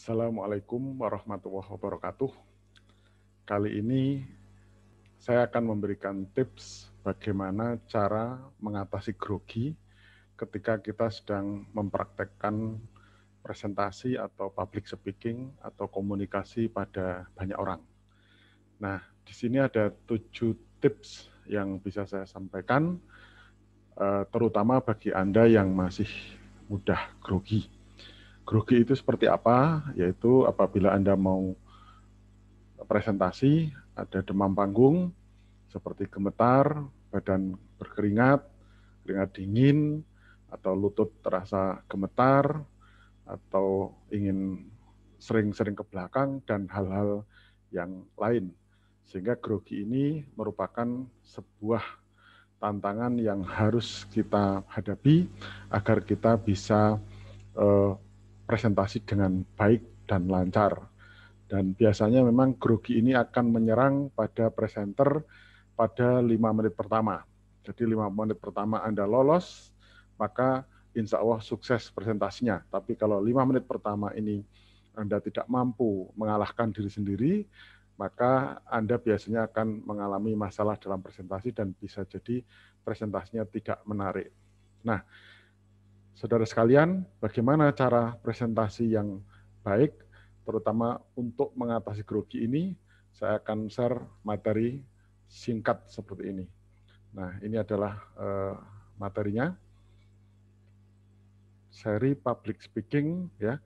Assalamualaikum warahmatullahi wabarakatuh. Kali ini saya akan memberikan tips bagaimana cara mengatasi grogi ketika kita sedang mempraktekkan presentasi atau public speaking atau komunikasi pada banyak orang. Nah, di sini ada 7 tips yang bisa saya sampaikan, terutama bagi Anda yang masih mudah grogi. Grogi itu seperti apa? Yaitu apabila Anda mau presentasi, ada demam panggung, seperti gemetar, badan berkeringat, keringat dingin, atau lutut terasa gemetar, atau ingin sering-sering ke belakang, dan hal-hal yang lain. Sehingga grogi ini merupakan sebuah tantangan yang harus kita hadapi agar kita bisa presentasi dengan baik dan lancar. Dan biasanya memang grogi ini akan menyerang pada presenter pada 5 menit pertama. Jadi 5 menit pertama Anda lolos, maka insya Allah sukses presentasinya. Tapi kalau 5 menit pertama ini Anda tidak mampu mengalahkan diri sendiri, maka Anda biasanya akan mengalami masalah dalam presentasi dan bisa jadi presentasinya tidak menarik. Nah, saudara sekalian, bagaimana cara presentasi yang baik, terutama untuk mengatasi grogi ini, saya akan share materi singkat seperti ini. Nah, ini adalah materinya. Seri public speaking, ya.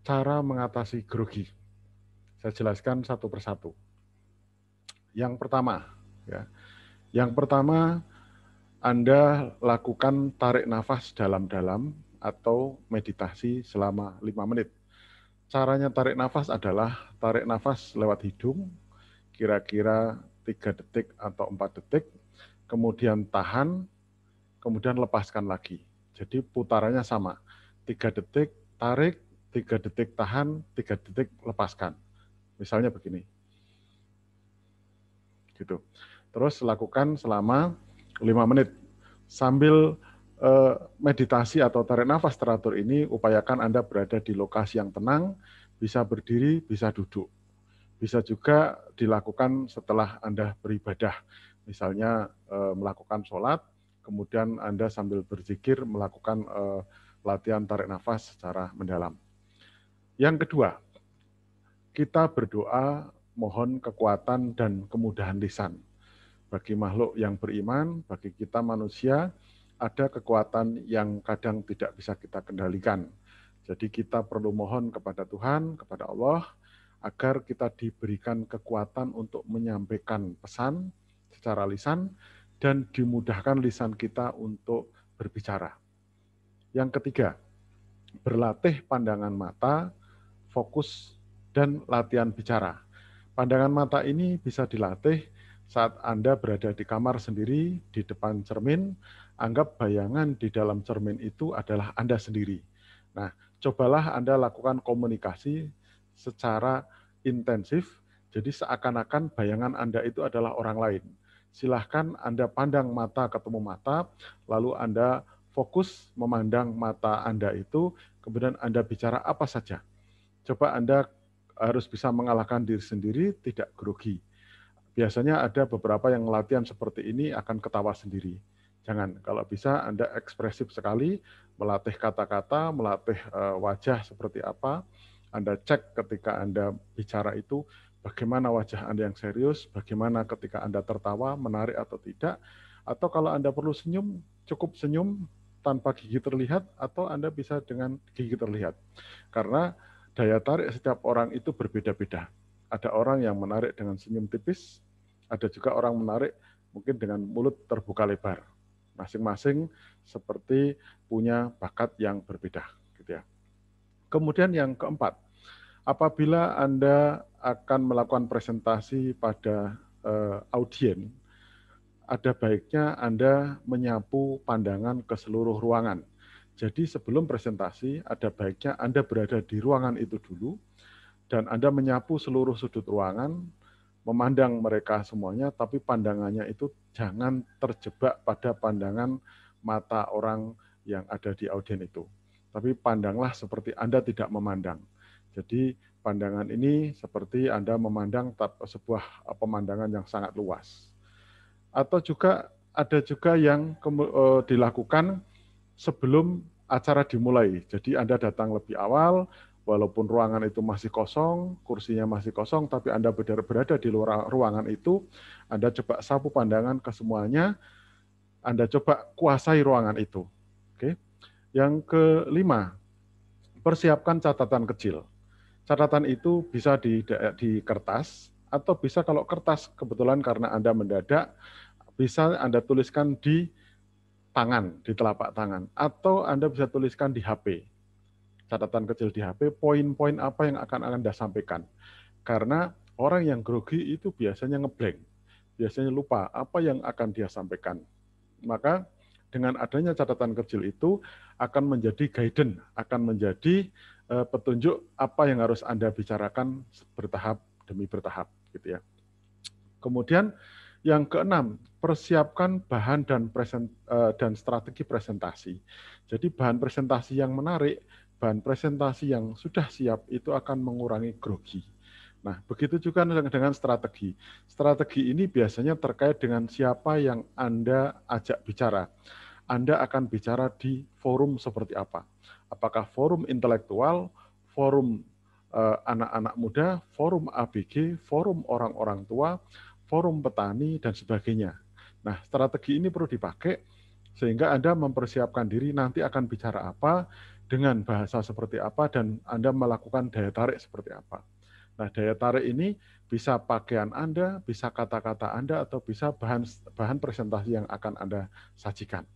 Cara mengatasi grogi. Saya jelaskan satu persatu. Yang pertama, ya. Yang pertama, Anda lakukan tarik nafas dalam-dalam atau meditasi selama 5 menit. Caranya tarik nafas adalah tarik nafas lewat hidung, kira-kira 3 detik atau 4 detik, kemudian tahan, kemudian lepaskan lagi. Jadi putarannya sama, 3 detik tarik, 3 detik tahan, 3 detik lepaskan. Misalnya begini. Gitu. Terus lakukan selama 5 menit. Sambil meditasi atau tarik nafas teratur ini, upayakan Anda berada di lokasi yang tenang, bisa berdiri, bisa duduk. Bisa juga dilakukan setelah Anda beribadah. Misalnya melakukan sholat, kemudian Anda sambil berzikir melakukan latihan tarik nafas secara mendalam. Yang kedua, kita berdoa mohon kekuatan dan kemudahan lisan. Bagi makhluk yang beriman, bagi kita manusia, ada kekuatan yang kadang tidak bisa kita kendalikan. Jadi kita perlu mohon kepada Tuhan, kepada Allah, agar kita diberikan kekuatan untuk menyampaikan pesan secara lisan dan dimudahkan lisan kita untuk berbicara. Yang ketiga, berlatih pandangan mata, fokus, dan latihan bicara. Pandangan mata ini bisa dilatih saat Anda berada di kamar sendiri, di depan cermin, anggap bayangan di dalam cermin itu adalah Anda sendiri. Nah, cobalah Anda lakukan komunikasi secara intensif, jadi seakan-akan bayangan Anda itu adalah orang lain. Silahkan Anda pandang mata ketemu mata, lalu Anda fokus memandang mata Anda itu, kemudian Anda bicara apa saja. Coba Anda harus bisa mengalahkan diri sendiri, tidak grogi. Biasanya ada beberapa yang latihan seperti ini akan ketawa sendiri. Jangan, kalau bisa Anda ekspresif sekali, melatih kata-kata, melatih wajah seperti apa. Anda cek ketika Anda bicara itu, bagaimana wajah Anda yang serius, bagaimana ketika Anda tertawa, menarik atau tidak. Atau kalau Anda perlu senyum, cukup senyum tanpa gigi terlihat, atau Anda bisa dengan gigi terlihat. Karena daya tarik setiap orang itu berbeda-beda. Ada orang yang menarik dengan senyum tipis, ada juga orang menarik mungkin dengan mulut terbuka lebar. Masing-masing seperti punya bakat yang berbeda, gitu ya. Kemudian yang keempat, apabila Anda akan melakukan presentasi pada audien, ada baiknya Anda menyapu pandangan ke seluruh ruangan. Jadi sebelum presentasi, ada baiknya Anda berada di ruangan itu dulu, dan Anda menyapu seluruh sudut ruangan, memandang mereka semuanya, tapi pandangannya itu jangan terjebak pada pandangan mata orang yang ada di audien itu. tapi pandanglah seperti Anda tidak memandang. Jadi pandangan ini seperti Anda memandang sebuah pemandangan yang sangat luas. Atau juga ada juga yang dilakukan sebelum acara dimulai. Jadi Anda datang lebih awal, walaupun ruangan itu masih kosong, kursinya masih kosong, tapi Anda berada di luar ruangan itu, Anda coba sapu pandangan ke semuanya, Anda coba kuasai ruangan itu. Oke. Yang kelima, persiapkan catatan kecil. Catatan itu bisa di kertas, atau bisa kalau kertas kebetulan karena Anda mendadak, bisa Anda tuliskan di tangan, di telapak tangan, atau Anda bisa tuliskan di HP. Catatan kecil di HP, poin-poin apa yang akan Anda sampaikan. Karena orang yang grogi itu biasanya ngeblank, biasanya lupa apa yang akan dia sampaikan. Maka dengan adanya catatan kecil itu akan menjadi guidance, akan menjadi petunjuk apa yang harus Anda bicarakan bertahap demi bertahap, gitu ya. Kemudian yang keenam, persiapkan bahan dan strategi presentasi. Jadi bahan presentasi yang menarik, bahan presentasi yang sudah siap itu akan mengurangi grogi. Nah, begitu juga dengan strategi. Strategi ini biasanya terkait dengan siapa yang Anda ajak bicara. Anda akan bicara di forum seperti apa? Apakah forum intelektual, forum anak-anak muda, forum ABG, forum orang-orang tua, forum petani, dan sebagainya. Nah, strategi ini perlu dipakai sehingga Anda mempersiapkan diri nanti akan bicara apa, dengan bahasa seperti apa, dan Anda melakukan daya tarik seperti apa. Nah, daya tarik ini bisa pakaian Anda, bisa kata-kata Anda, atau bisa bahan presentasi yang akan Anda sajikan.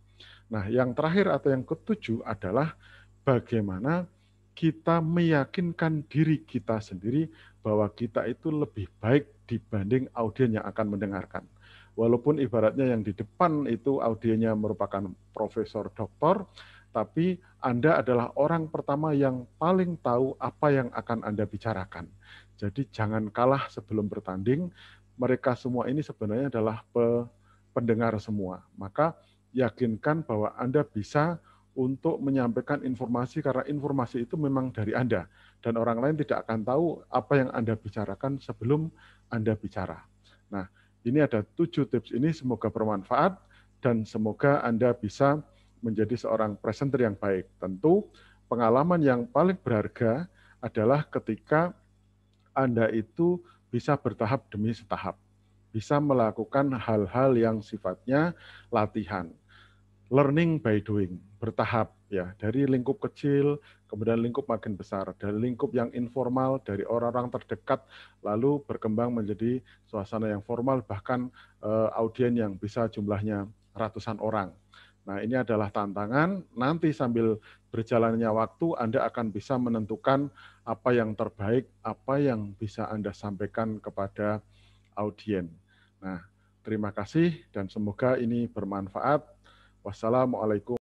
Nah, yang terakhir atau yang ketujuh adalah bagaimana kita meyakinkan diri kita sendiri bahwa kita itu lebih baik dibanding audien yang akan mendengarkan. Walaupun ibaratnya yang di depan itu audiennya merupakan profesor doktor, tapi Anda adalah orang pertama yang paling tahu apa yang akan Anda bicarakan. Jadi jangan kalah sebelum bertanding, mereka semua ini sebenarnya adalah pendengar semua. Maka yakinkan bahwa Anda bisa untuk menyampaikan informasi karena informasi itu memang dari Anda dan orang lain tidak akan tahu apa yang Anda bicarakan sebelum Anda bicara. Nah, ini ada 7 tips ini, semoga bermanfaat dan semoga Anda bisa menjadi seorang presenter yang baik. Tentu pengalaman yang paling berharga adalah ketika Anda itu bisa bertahap demi setahap, bisa melakukan hal-hal yang sifatnya latihan. Learning by doing, bertahap ya, dari lingkup kecil, kemudian lingkup makin besar, dari lingkup yang informal, dari orang-orang terdekat, lalu berkembang menjadi suasana yang formal, bahkan audien yang bisa jumlahnya ratusan orang. Nah, ini adalah tantangan, nanti sambil berjalannya waktu, Anda akan bisa menentukan apa yang terbaik, apa yang bisa Anda sampaikan kepada audien. Nah, terima kasih dan semoga ini bermanfaat. Wassalamualaikum.